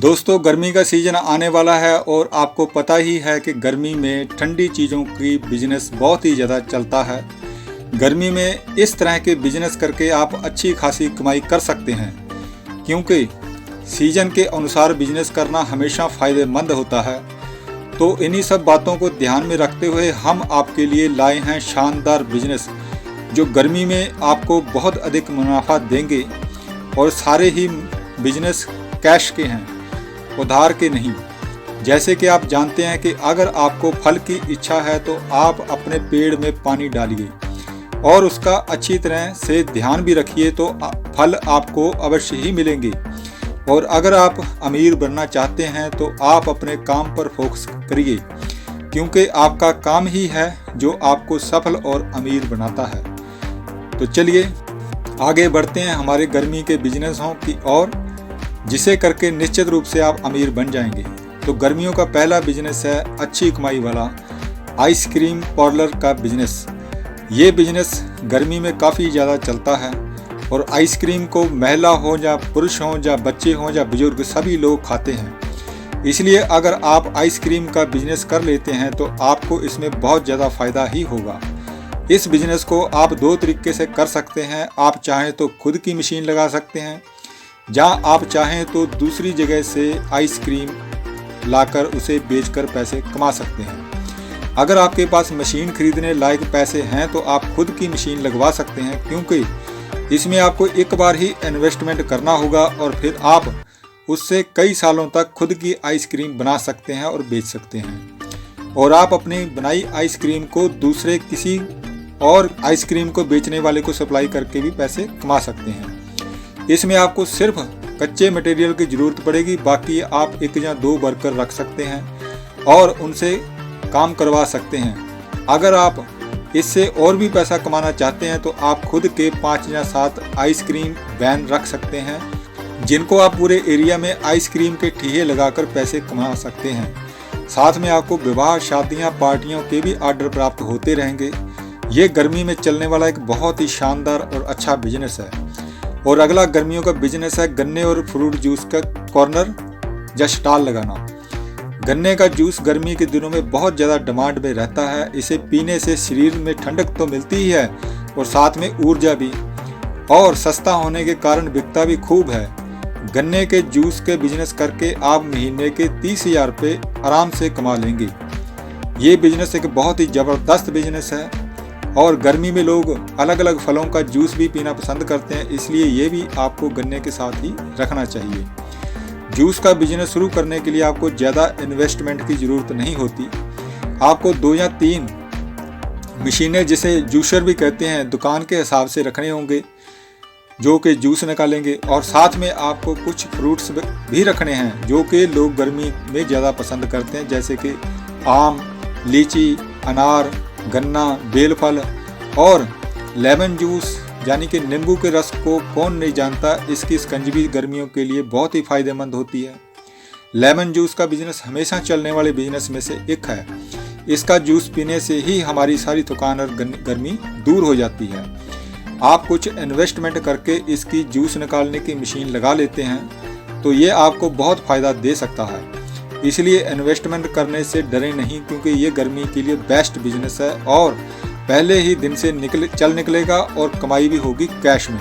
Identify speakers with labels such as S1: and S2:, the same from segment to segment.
S1: दोस्तों, गर्मी का सीज़न आने वाला है और आपको पता ही है कि गर्मी में ठंडी चीज़ों की बिजनेस बहुत ही ज़्यादा चलता है। गर्मी में इस तरह के बिजनेस करके आप अच्छी खासी कमाई कर सकते हैं, क्योंकि सीज़न के अनुसार बिजनेस करना हमेशा फ़ायदेमंद होता है। तो इन्हीं सब बातों को ध्यान में रखते हुए हम आपके लिए लाए हैं शानदार बिजनेस, जो गर्मी में आपको बहुत अधिक मुनाफा देंगे। और सारे ही बिजनेस कैश के हैं, उधार के नहीं। जैसे कि आप जानते हैं कि अगर आपको फल की इच्छा है तो आप अपने पेड़ में पानी डालिए और उसका अच्छी तरह से ध्यान भी रखिए, तो फल आपको अवश्य ही मिलेंगे। और अगर आप अमीर बनना चाहते हैं तो आप अपने काम पर फोकस करिए, क्योंकि आपका काम ही है जो आपको सफल और अमीर बनाता है। तो चलिए आगे बढ़ते हैं हमारे गर्मी के बिजनेसों की ओर, जिसे करके निश्चित रूप से आप अमीर बन जाएंगे। तो गर्मियों का पहला बिजनेस है अच्छी कमाई वाला आइसक्रीम पार्लर का बिजनेस। ये बिजनेस गर्मी में काफ़ी ज़्यादा चलता है और आइसक्रीम को महिला हो या पुरुष हो या बच्चे हों या बुजुर्ग, सभी लोग खाते हैं। इसलिए अगर आप आइसक्रीम का बिजनेस कर लेते हैं तो आपको इसमें बहुत ज़्यादा फ़ायदा ही होगा। इस बिजनेस को आप दो तरीके से कर सकते हैं। आप चाहें तो खुद की मशीन लगा सकते हैं, जहां आप चाहें तो दूसरी जगह से आइसक्रीम लाकर उसे बेचकर पैसे कमा सकते हैं। अगर आपके पास मशीन खरीदने लायक पैसे हैं तो आप खुद की मशीन लगवा सकते हैं, क्योंकि इसमें आपको एक बार ही इन्वेस्टमेंट करना होगा और फिर आप उससे कई सालों तक खुद की आइसक्रीम बना सकते हैं और बेच सकते हैं। और आप अपनी बनाई आइसक्रीम को दूसरे किसी और आइसक्रीम को बेचने वाले को सप्लाई करके भी पैसे कमा सकते हैं। इसमें आपको सिर्फ कच्चे मटेरियल की ज़रूरत पड़ेगी, बाकी आप एक या दो वर्कर रख सकते हैं और उनसे काम करवा सकते हैं। अगर आप इससे और भी पैसा कमाना चाहते हैं तो आप खुद के 5 या 7 आइसक्रीम वैन रख सकते हैं, जिनको आप पूरे एरिया में आइसक्रीम के ठेले लगाकर पैसे कमा सकते हैं। साथ में आपको विवाह, शादियां, पार्टियों के भी ऑर्डर प्राप्त होते रहेंगे। ये गर्मी में चलने वाला एक बहुत ही शानदार और अच्छा बिजनेस है। और अगला गर्मियों का बिजनेस है गन्ने और फ्रूट जूस का कॉर्नर या स्टॉल लगाना। गन्ने का जूस गर्मी के दिनों में बहुत ज़्यादा डिमांड में रहता है। इसे पीने से शरीर में ठंडक तो मिलती ही है और साथ में ऊर्जा भी, और सस्ता होने के कारण बिकता भी खूब है। गन्ने के जूस के बिजनेस करके आप महीने के 30,000 रुपये आराम से कमा लेंगे। ये बिजनेस एक बहुत ही ज़बरदस्त बिजनेस है और गर्मी में लोग अलग अलग फलों का जूस भी पीना पसंद करते हैं, इसलिए ये भी आपको गन्ने के साथ ही रखना चाहिए। जूस का बिजनेस शुरू करने के लिए आपको ज़्यादा इन्वेस्टमेंट की ज़रूरत नहीं होती। आपको 2 या 3 मशीनें, जिसे जूसर भी कहते हैं, दुकान के हिसाब से रखने होंगे, जो कि जूस निकालेंगे। और साथ में आपको कुछ फ्रूट्स भी रखने हैं जो कि लोग गर्मी में ज़्यादा पसंद करते हैं, जैसे कि आम, लीची, अनार, गन्ना, बेलफल और लेमन जूस, यानी कि नींबू के रस को कौन नहीं जानता। इसकी शिकंजी गर्मियों के लिए बहुत ही फायदेमंद होती है। लेमन जूस का बिजनेस हमेशा चलने वाले बिजनेस में से एक है। इसका जूस पीने से ही हमारी सारी थकान और गर्मी दूर हो जाती है। आप कुछ इन्वेस्टमेंट करके इसकी जूस निकालने की मशीन लगा लेते हैं तो ये आपको बहुत फ़ायदा दे सकता है। इसलिए इन्वेस्टमेंट करने से डरे नहीं, क्योंकि ये गर्मी के लिए बेस्ट बिजनेस है और पहले ही दिन से चल निकलेगा और कमाई भी होगी कैश में।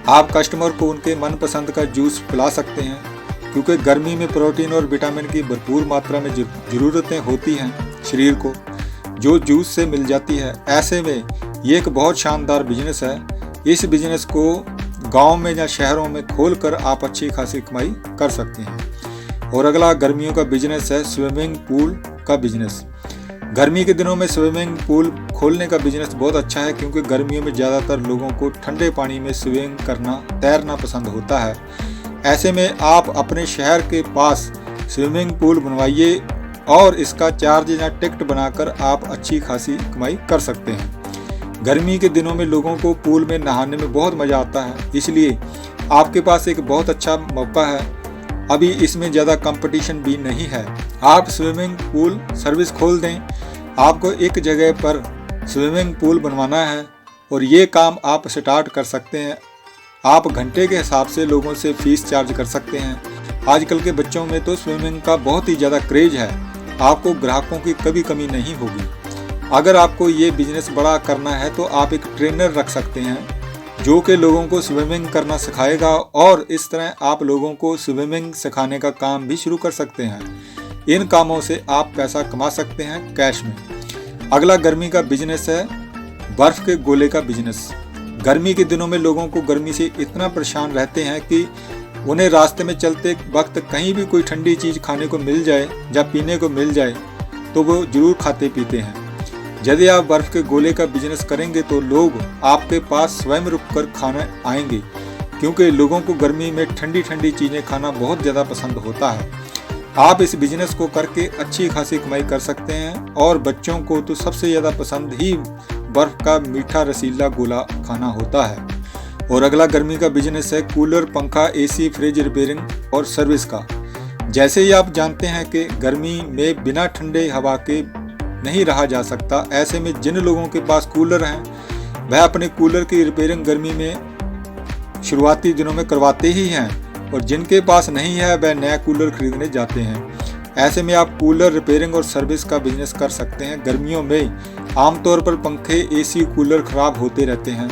S1: आप कस्टमर को उनके मनपसंद का जूस पिला सकते हैं, क्योंकि गर्मी में प्रोटीन और विटामिन की भरपूर मात्रा में ज़रूरतें होती हैं शरीर को, जो जूस से मिल जाती है। ऐसे में ये एक बहुत शानदार बिजनेस है। इस बिजनेस को गाँव में या शहरों में खोल कर आप अच्छी खासी कमाई कर सकते हैं। और अगला गर्मियों का बिजनेस है स्विमिंग पूल का बिजनेस। गर्मी के दिनों में स्विमिंग पूल खोलने का बिजनेस बहुत अच्छा है, क्योंकि गर्मियों में ज़्यादातर लोगों को ठंडे पानी में स्विमिंग करना, तैरना पसंद होता है। ऐसे में आप अपने शहर के पास स्विमिंग पूल बनवाइए और इसका चार्ज या टिकट बनाकर आप अच्छी खासी कमाई कर सकते हैं। गर्मी के दिनों में लोगों को पूल में नहाने में बहुत मज़ा आता है, इसलिए आपके पास एक बहुत अच्छा मौका है। अभी इसमें ज़्यादा कंपटीशन भी नहीं है। आप स्विमिंग पूल सर्विस खोल दें। आपको एक जगह पर स्विमिंग पूल बनवाना है और ये काम आप स्टार्ट कर सकते हैं। आप घंटे के हिसाब से लोगों से फीस चार्ज कर सकते हैं। आजकल के बच्चों में तो स्विमिंग का बहुत ही ज़्यादा क्रेज है। आपको ग्राहकों की कभी कमी नहीं होगी। अगर आपको ये बिजनेस बड़ा करना है तो आप एक ट्रेनर रख सकते हैं जो कि लोगों को स्विमिंग करना सिखाएगा, और इस तरह आप लोगों को स्विमिंग सिखाने का काम भी शुरू कर सकते हैं। इन कामों से आप पैसा कमा सकते हैं कैश में। अगला गर्मी का बिजनेस है बर्फ़ के गोले का बिजनेस। गर्मी के दिनों में लोगों को गर्मी से इतना परेशान रहते हैं कि उन्हें रास्ते में चलते वक्त कहीं भी कोई ठंडी चीज़ खाने को मिल जाए या पीने को मिल जाए तो वो ज़रूर खाते पीते हैं। यदि आप बर्फ़ के गोले का बिजनेस करेंगे तो लोग आपके पास स्वयं रुककर खाना आएंगे, क्योंकि लोगों को गर्मी में ठंडी ठंडी चीज़ें खाना बहुत ज़्यादा पसंद होता है। आप इस बिजनेस को करके अच्छी खासी कमाई कर सकते हैं, और बच्चों को तो सबसे ज़्यादा पसंद ही बर्फ़ का मीठा रसीला गोला खाना होता है। और अगला गर्मी का बिजनेस है कूलर, पंखा, एसी, फ्रिज रिपेयरिंग और सर्विस का। जैसे ही आप जानते हैं कि गर्मी में बिना ठंडे हवा के नहीं रहा जा सकता, ऐसे में जिन लोगों के पास कूलर हैं वह अपने कूलर की रिपेयरिंग गर्मी में शुरुआती दिनों में करवाते ही हैं, और जिनके पास नहीं है वह नया कूलर खरीदने जाते हैं। ऐसे में आप कूलर रिपेयरिंग और सर्विस का बिजनेस कर सकते हैं। गर्मियों में आमतौर पर पंखे, एसी, कूलर खराब होते रहते हैं।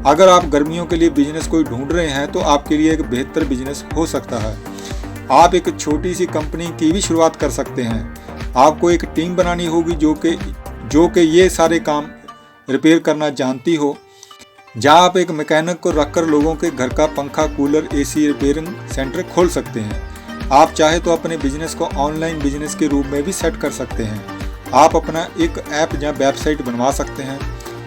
S1: अगर आप गर्मियों के लिए बिजनेस कोई ढूंढ रहे हैं तो आपके लिए एक बेहतर बिजनेस हो सकता है। आप एक छोटी सी कंपनी की भी शुरुआत कर सकते हैं। आपको एक टीम बनानी होगी जो कि ये सारे काम रिपेयर करना जानती हो, जहां आप एक मैकेनिक को रखकर लोगों के घर का पंखा, कूलर, एसी रिपेयरिंग सेंटर खोल सकते हैं। आप चाहे तो अपने बिजनेस को ऑनलाइन बिजनेस के रूप में भी सेट कर सकते हैं। आप अपना एक ऐप या वेबसाइट बनवा सकते हैं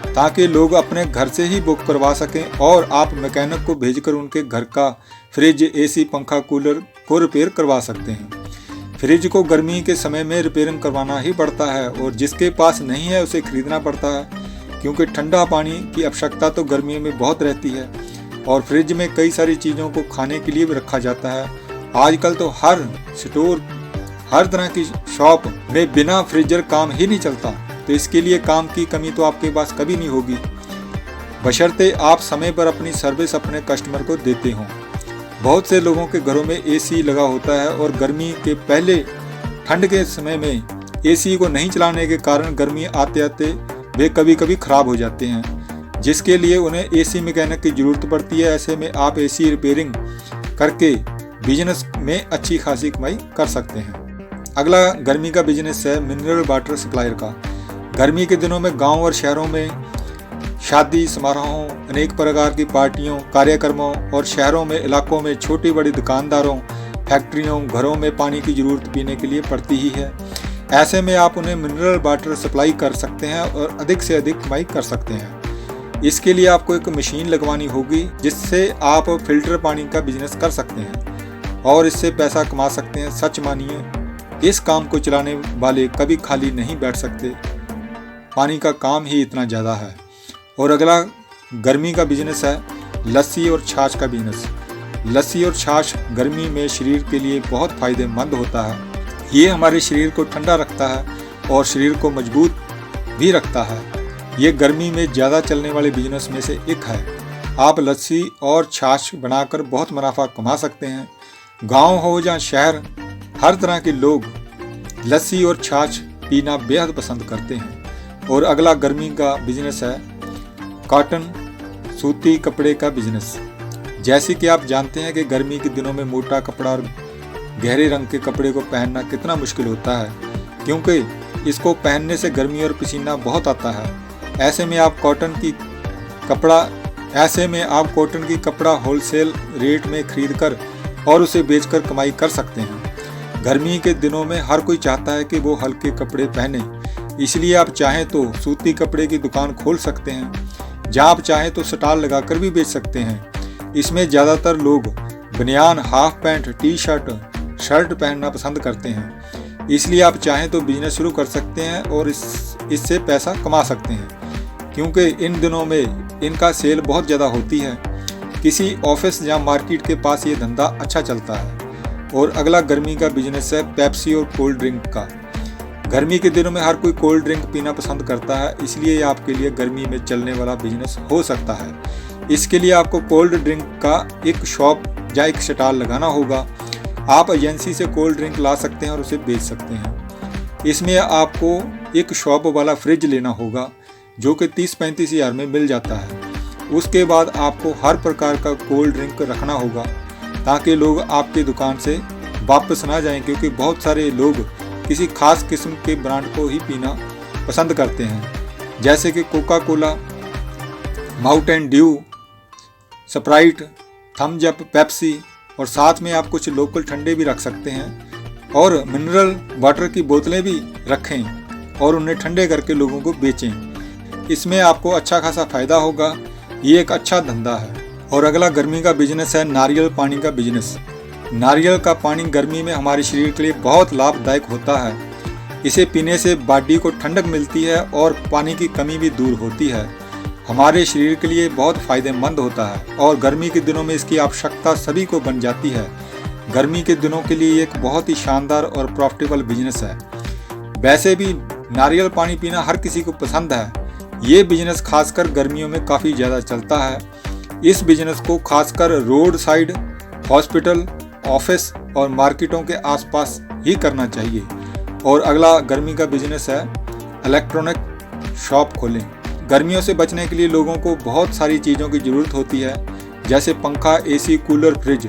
S1: ताकि लोग अपने घर से ही बुक करवा सकें, और आप मैकेनिक को भेजकर उनके घर का फ्रिज, एसी, पंखा, कूलर को रिपेयर करवा सकते हैं। फ्रिज को गर्मी के समय में रिपेयरिंग करवाना ही पड़ता है, और जिसके पास नहीं है उसे खरीदना पड़ता है, क्योंकि ठंडा पानी की आवश्यकता तो गर्मियों में बहुत रहती है। और फ्रिज में कई सारी चीज़ों को खाने के लिए भी रखा जाता है। आजकल तो हर स्टोर, हर तरह की शॉप में बिना फ्रीजर काम ही नहीं चलता, तो इसके लिए काम की कमी तो आपके पास कभी नहीं होगी, बशर्ते आप समय पर अपनी सर्विस अपने कस्टमर को देते हों। बहुत से लोगों के घरों में एसी लगा होता है, और गर्मी के पहले ठंड के समय में एसी को नहीं चलाने के कारण गर्मी आते आते वे कभी कभी ख़राब हो जाते हैं, जिसके लिए उन्हें एसी मैकेनिक की ज़रूरत पड़ती है। ऐसे में आप एसी रिपेयरिंग करके बिजनेस में अच्छी खासी कमाई कर सकते हैं। अगला गर्मी का बिजनेस है मिनरल वाटर सप्लायर का। गर्मी के दिनों में गाँव और शहरों में शादी समारोहों, अनेक प्रकार की पार्टियों, कार्यक्रमों और शहरों में इलाकों में छोटी बड़ी दुकानदारों, फैक्ट्रियों, घरों में पानी की ज़रूरत पीने के लिए पड़ती ही है। ऐसे में आप उन्हें मिनरल वाटर सप्लाई कर सकते हैं और अधिक से अधिक कमाई कर सकते हैं। इसके लिए आपको एक मशीन लगवानी होगी जिससे आप फिल्टर पानी का बिजनेस कर सकते हैं और इससे पैसा कमा सकते हैं। सच मानिए, इस काम को चलाने वाले कभी खाली नहीं बैठ सकते, पानी का काम ही इतना ज़्यादा है। और अगला गर्मी का बिजनेस है लस्सी और छाछ का बिजनेस। लस्सी और छाछ गर्मी में शरीर के लिए बहुत फ़ायदेमंद होता है। ये हमारे शरीर को ठंडा रखता है और शरीर को मजबूत भी रखता है। ये गर्मी में ज़्यादा चलने वाले बिजनेस में से एक है। आप लस्सी और छाछ बनाकर बहुत मुनाफा कमा सकते हैं। गांव हो या शहर, हर तरह के लोग लस्सी और छाछ पीना बेहद पसंद करते हैं। और अगला गर्मी का बिजनेस है कॉटन, सूती कपड़े का बिजनेस। जैसे कि आप जानते हैं कि गर्मी के दिनों में मोटा कपड़ा और गहरे रंग के कपड़े को पहनना कितना मुश्किल होता है, क्योंकि इसको पहनने से गर्मी और पसीना बहुत आता है। ऐसे में आप कॉटन की कपड़ा होलसेल रेट में खरीदकर और उसे बेचकर कमाई कर सकते हैं। गर्मी के दिनों में हर कोई चाहता है कि वो हल्के कपड़े पहने, इसलिए आप चाहें तो सूती कपड़े की दुकान खोल सकते हैं, जहां आप चाहें तो स्टॉल लगाकर भी बेच सकते हैं। इसमें ज़्यादातर लोग बनियान, half pant, T shirt, shirt पहनना पसंद करते हैं। इसलिए आप चाहें तो बिजनेस शुरू कर सकते हैं और इससे पैसा कमा सकते हैं, क्योंकि इन दिनों में इनका सेल बहुत ज़्यादा होती है। किसी ऑफिस या मार्केट के पास ये धंधा अच्छा चलता है। और अगला गर्मी का बिजनेस है पेप्सी और कोल्ड ड्रिंक का। गर्मी के दिनों में हर कोई कोल्ड ड्रिंक पीना पसंद करता है, इसलिए आपके लिए गर्मी में चलने वाला बिजनेस हो सकता है। इसके लिए आपको कोल्ड ड्रिंक का एक शॉप या एक स्टॉल लगाना होगा। आप एजेंसी से कोल्ड ड्रिंक ला सकते हैं और उसे बेच सकते हैं। इसमें आपको एक शॉप वाला फ्रिज लेना होगा जो कि 30-35 हज़ार में मिल जाता है। उसके बाद आपको हर प्रकार का कोल्ड ड्रिंक रखना होगा ताकि लोग आपकी दुकान से वापस ना जाएं, क्योंकि बहुत सारे लोग किसी खास किस्म के ब्रांड को ही पीना पसंद करते हैं, जैसे कि Coca Cola, Mountain Dew, Sprite, Thums Up, Pepsi, और साथ में आप कुछ लोकल ठंडे भी रख सकते हैं और मिनरल वाटर की बोतलें भी रखें और उन्हें ठंडे करके लोगों को बेचें। इसमें आपको अच्छा खासा फ़ायदा होगा। ये एक अच्छा धंधा है। और अगला गर्मी का बिजनेस है नारियल पानी का बिजनेस। नारियल का पानी गर्मी में हमारे शरीर के लिए बहुत लाभदायक होता है। इसे पीने से बॉडी को ठंडक मिलती है और पानी की कमी भी दूर होती है। हमारे शरीर के लिए बहुत फ़ायदेमंद होता है और गर्मी के दिनों में इसकी आवश्यकता सभी को बन जाती है। गर्मी के दिनों के लिए एक बहुत ही शानदार और प्रॉफिटेबल बिजनेस है। वैसे भी नारियल पानी पीना हर किसी को पसंद है। ये बिजनेस खासकर गर्मियों में काफ़ी ज़्यादा चलता है। इस बिजनेस को खासकर रोड साइड, हॉस्पिटल, ऑफिस और मार्केटों के आसपास ही करना चाहिए। और अगला गर्मी का बिजनेस है इलेक्ट्रॉनिक शॉप खोलें। गर्मियों से बचने के लिए लोगों को बहुत सारी चीज़ों की ज़रूरत होती है, जैसे पंखा, एसी, कूलर, फ्रिज।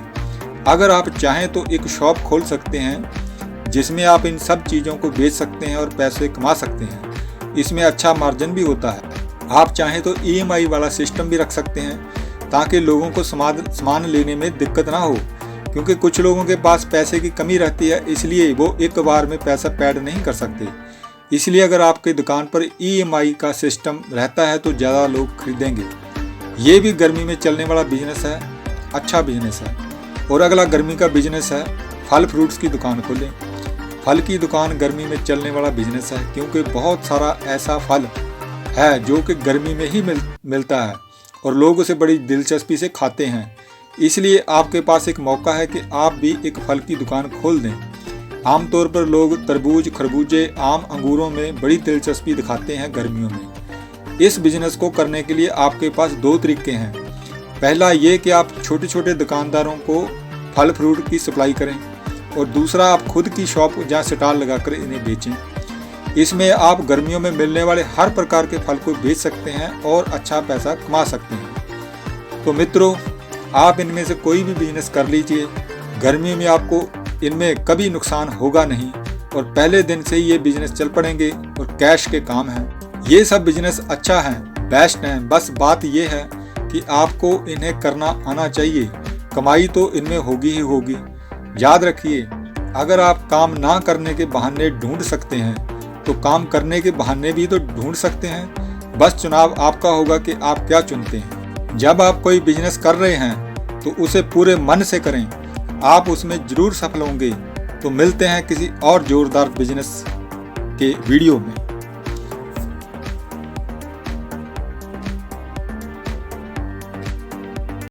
S1: अगर आप चाहें तो एक शॉप खोल सकते हैं जिसमें आप इन सब चीज़ों को बेच सकते हैं और पैसे कमा सकते हैं। इसमें अच्छा मार्जिन भी होता है। आप चाहें तो EMI वाला सिस्टम भी रख सकते हैं ताकि लोगों को सामान लेने में दिक्कत ना हो, क्योंकि कुछ लोगों के पास पैसे की कमी रहती है, इसलिए वो एक बार में पैसा पेड नहीं कर सकते। इसलिए अगर आपकी दुकान पर EMI का सिस्टम रहता है तो ज़्यादा लोग खरीदेंगे। ये भी गर्मी में चलने वाला बिजनेस है, अच्छा बिजनेस है। और अगला गर्मी का बिजनेस है फल फ्रूट्स की दुकान खोलें। फल की दुकान गर्मी में चलने वाला बिजनेस है, क्योंकि बहुत सारा ऐसा फल है जो कि गर्मी में ही मिलता है और लोग उसे बड़ी दिलचस्पी से खाते हैं। इसलिए आपके पास एक मौका है कि आप भी एक फल की दुकान खोल दें। आमतौर पर लोग तरबूज, खरबूजे, आम, अंगूरों में बड़ी दिलचस्पी दिखाते हैं गर्मियों में। इस बिजनेस को करने के लिए आपके पास 2 तरीके हैं। पहला ये कि आप छोटे छोटे दुकानदारों को फल फ्रूट की सप्लाई करें और दूसरा आप खुद की शॉप जहाँ स्टॉल लगाकर इन्हें बेचें। इसमें आप गर्मियों में मिलने वाले हर प्रकार के फल को बेच सकते हैं और अच्छा पैसा कमा सकते हैं। तो मित्रों, आप इनमें से कोई भी बिजनेस कर लीजिए। गर्मियों में आपको इनमें कभी नुकसान होगा नहीं और पहले दिन से ही ये बिजनेस चल पड़ेंगे और कैश के काम हैं। ये सब बिजनेस अच्छा है, बेस्ट है। बस बात ये है कि आपको इन्हें करना आना चाहिए। कमाई तो इनमें होगी ही होगी। याद रखिए, अगर आप काम ना करने के बहाने ढूंढ सकते हैं तो काम करने के बहाने भी तो ढूंढ सकते हैं। बस चुनाव आपका होगा कि आप क्या चुनते हैं। जब आप कोई बिजनेस कर रहे हैं तो उसे पूरे मन से करें, आप उसमें जरूर सफल होंगे। तो मिलते हैं किसी और जोरदार बिजनेस के वीडियो में।